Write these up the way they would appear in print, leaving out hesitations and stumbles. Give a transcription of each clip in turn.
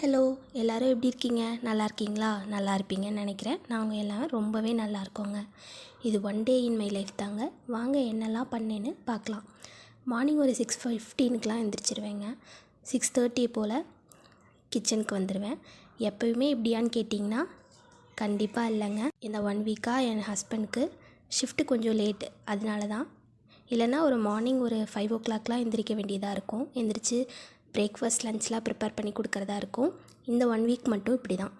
Hello எல்லோரும் எப்படி இருக்கீங்க? நல்லா இருக்கீங்களா? நல்லா இருப்பீங்கன்னு நினைக்கிறேன். நாங்கள் எல்லாம் ரொம்பவே நல்லா இருக்கோங்க. இது one day in my life தாங்க. வாங்க என்னெல்லாம் பண்ணேன்னு பார்க்கலாம். மார்னிங் ஒரு 6:15க்கெலாம் எழுந்திரிச்சிருவேங்க. 6:30 போல் கிச்சனுக்கு வந்துடுவேன். எப்போயுமே இப்படியான்னு கேட்டிங்கன்னா கண்டிப்பாக இல்லைங்க. இந்த 1 வீக்காக என் ஹஸ்பண்டுக்கு ஷிஃப்ட்டு கொஞ்சம் லேட்டு, அதனால தான். இல்லைன்னா ஒரு மார்னிங் ஒரு 5 o'clockலாம் எந்திரிக்க வேண்டியதாக இருக்கும். எந்திரிச்சு பிரேக்ஃபாஸ்ட் லஞ்ச்லாம் ப்ரிப்பேர் பண்ணி கொடுக்குறதா இருக்கும். இந்த 1 வீக் மட்டும் இப்படி தான்.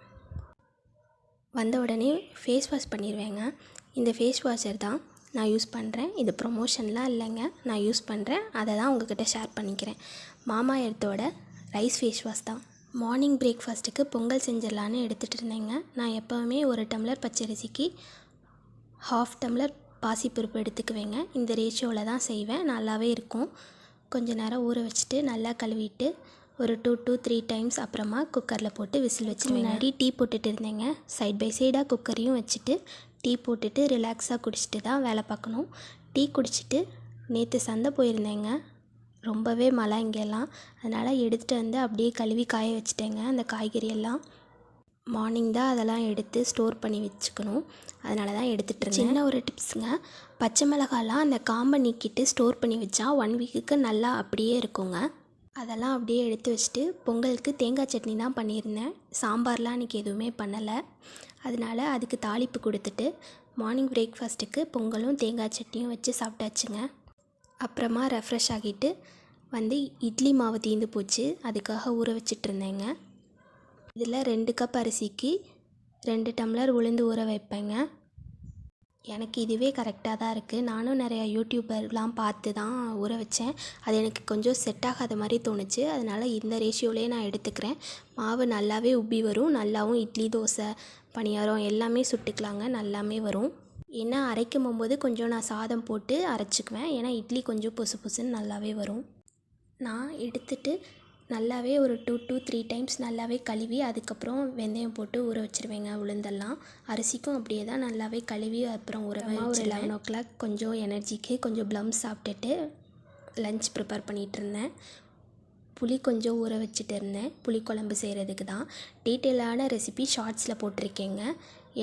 வந்த உடனே ஃபேஸ் வாஷ் பண்ணிடுவேங்க. இந்த ஃபேஸ் வாஷர் தான் நான் யூஸ் பண்ணுறேன். இது ப்ரொமோஷன்லாம் இல்லைங்க, நான் யூஸ் பண்ணுறேன். அதை தான் உங்கள்கிட்ட ஷேர் பண்ணிக்கிறேன். மாமா எர்த்தோட ரைஸ் ஃபேஸ் வாஷ் தான். மார்னிங் பிரேக்ஃபாஸ்ட்டுக்கு பொங்கல் செஞ்சிடலான்னு எடுத்துகிட்டு இருந்தேங்க. நான் எப்போவுமே 1 டம்ளர் பச்சரிசிக்கு 1/2 டம்ளர் பாசிப்பருப்பு எடுத்துக்குவேங்க. இந்த ரேஷியோவில் தான் செய்வேன். நல்லாவே இருக்கும். கொஞ்சம் நேரம் ஊற வச்சுட்டு நல்லா கழுவிட்டு ஒரு 2 to 3 டைம்ஸ் அப்புறமா குக்கரில் போட்டு விசில் வச்சுருவேன். முன்னாடி டீ போட்டுட்டு இருந்தேங்க. சைட் பை சைடாக குக்கரையும் வச்சுட்டு டீ போட்டுட்டு ரிலாக்ஸாக குடிச்சிட்டு தான் வேலை பார்க்கணும். டீ குடிச்சிட்டு நேற்று சந்தை போயிருந்தேங்க. ரொம்பவே மழை இங்கெல்லாம், அதனால் எடுத்துகிட்டு வந்து அப்படியே கழுவி காய வச்சுட்டேங்க. அந்த காய்கறியெல்லாம் மார்னிங் தான் அதெல்லாம் எடுத்து ஸ்டோர் பண்ணி வச்சுக்கணும், அதனால தான் எடுத்துகிட்டு இருந்தேன். சின்ன ஒரு டிப்ஸுங்க, பச்சை மிளகாலாம் அந்த காம்பை நீக்கிட்டு ஸ்டோர் பண்ணி வச்சா 1 வீக்குக்கு நல்லா அப்படியே இருக்குங்க. அதெல்லாம் அப்படியே எடுத்து வச்சுட்டு பொங்கலுக்கு தேங்காய் சட்னி தான் பண்ணியிருந்தேன். சாம்பார்லாம் அன்றைக்கி எதுவுமே பண்ணலை, அதனால் அதுக்கு தாளிப்பு கொடுத்துட்டு மார்னிங் பிரேக்ஃபாஸ்ட்டுக்கு பொங்கலும் தேங்காய் சட்னியும் வச்சு சாப்பிட்டாச்சுங்க. அப்புறமா ரெஃப்ரெஷ் ஆகிட்டு வந்து இட்லி மாவு தீர்ந்து போச்சு, அதுக்காக ஊற வச்சிட்டு இருந்தேங்க. இதில் 2 கப் அரிசிக்கு 2 டம்ளர் உளுந்து ஊற வைப்பேங்க. எனக்கு இதுவே கரெக்டாக தான் இருக்குது. நானும் நிறையா யூடியூபர்லாம் பார்த்து தான் ஊற வச்சேன். அது எனக்கு கொஞ்சம் செட் ஆகாத மாதிரி தோணுச்சு, அதனால் இந்த ரேஷியோலேயே நான் எடுத்துக்கிறேன். மாவு நல்லாவே உப்பி வரும், நல்லாவும் இட்லி தோசை பணியாரம் எல்லாமே சுட்டுக்கலாங்க, நல்லாமே வரும். ஏன்னா அரைக்கும் போகும்போது கொஞ்சம் நான் சாதம் போட்டு அரைச்சிக்குவேன், ஏன்னா இட்லி கொஞ்சம் பொசு பொசுன்னு நல்லாவே வரும். நான் எடுத்துகிட்டு நல்லாவே ஒரு 2 to 3 டைம்ஸ் நல்லாவே கழுவி அதுக்கப்புறம் வெந்தயம் போட்டு ஊற வச்சுருவேங்க. உளுந்தெல்லாம் அரிசிக்கும் அப்படியே தான் நல்லாவே கழுவி அப்புறம் ஊற ஒரு 11 o'clock கொஞ்சம் எனர்ஜிக்கு கொஞ்சம் ப்ளம்ஸ் சாப்பிட்டுட்டு லஞ்ச் ப்ரிப்பேர் பண்ணிகிட்டு இருந்தேன். புளி கொஞ்சம் ஊற வச்சுட்டு இருந்தேன், புளிக்குழம்பு செய்கிறதுக்கு தான். டீட்டெயிலான ரெசிபி ஷார்ட்ஸில் போட்டிருக்கேங்க.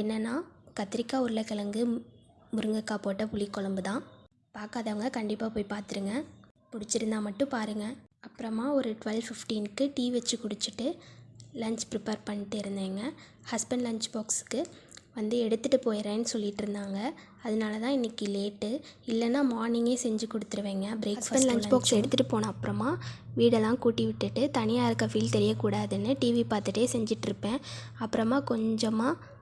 என்னென்னா கத்திரிக்காய், உருளைக்கிழங்கு, முருங்கைக்காய் போட்ட புளிக்குழம்பு தான். பார்க்காதவங்க கண்டிப்பாக போய் பார்த்துருங்க, பிடிச்சிருந்தா மட்டும் பாருங்கள். அப்புறமா ஒரு 12:15க்கு டீ வச்சு குடிச்சிட்டு லஞ்ச் ப்ரிப்பேர் பண்ணிட்டு இருந்தேங்க. ஹஸ்பண்ட் லஞ்ச் பாக்ஸுக்கு வந்து எடுத்துகிட்டு போயிடுறேன்னு சொல்லிட்டு இருந்தாங்க, அதனால தான் இன்றைக்கி லேட்டு. இல்லைன்னா மார்னிங்கே செஞ்சு கொடுத்துருவேங்க. பிரேக்ஃபாஸ்ட் லஞ்ச் பாக்ஸ் எடுத்துகிட்டு போன அப்புறமா வீடெல்லாம் கூட்டி விட்டுட்டு தனியாக இருக்க ஃபீல் தெரியக்கூடாதுன்னு டிவி பார்த்துட்டே செஞ்சிட்ருப்பேன். அப்புறமா கொஞ்சமாக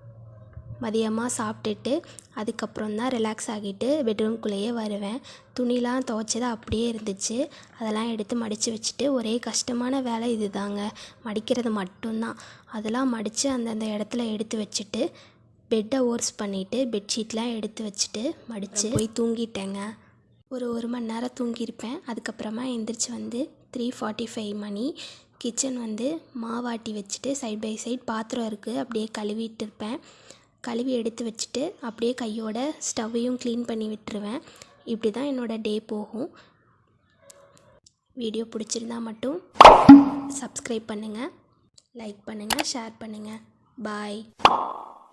மதியமாக சாப்பிட்டுட்டு அதுக்கப்புறம் தான் ரிலாக்ஸ் ஆகிட்டு பெட்ரூம்குள்ளேயே வருவேன். துணிலாம் துவைச்சது அப்படியே இருந்துச்சு, அதெல்லாம் எடுத்து மடித்து வச்சுட்டு ஒரே கஷ்டமான வேலை இது தாங்க, மடிக்கிறது மட்டும்தான். அதெல்லாம் மடித்து அந்தந்த இடத்துல எடுத்து வச்சுட்டு பெட்டை ஓர்ஸ் பண்ணிவிட்டு பெட்ஷீட்லாம் எடுத்து வச்சுட்டு மடித்து போய் தூங்கிட்டேங்க. ஒரு 1 மணி நேரம் தூங்கியிருப்பேன். அதுக்கப்புறமா எந்திரிச்சு வந்து 3:45 மணி. கிச்சன் வந்து மாவாட்டி வச்சுட்டு சைட் பை சைட் பாத்திரம் இருக்குது, அப்படியே கழுவிட்டு இருப்பேன். கழுவி எடுத்து வச்சுட்டு அப்படியே கையோட ஸ்டவ்வையும் க்ளீன் பண்ணி விட்டுருவேன். இப்படி தான் என்னோடய டே போகும். வீடியோ பிடிச்சிருந்தா மட்டும் சப்ஸ்கிரைப் பண்ணுங்கள், லைக் பண்ணுங்கள், ஷேர் பண்ணுங்கள். பாய்.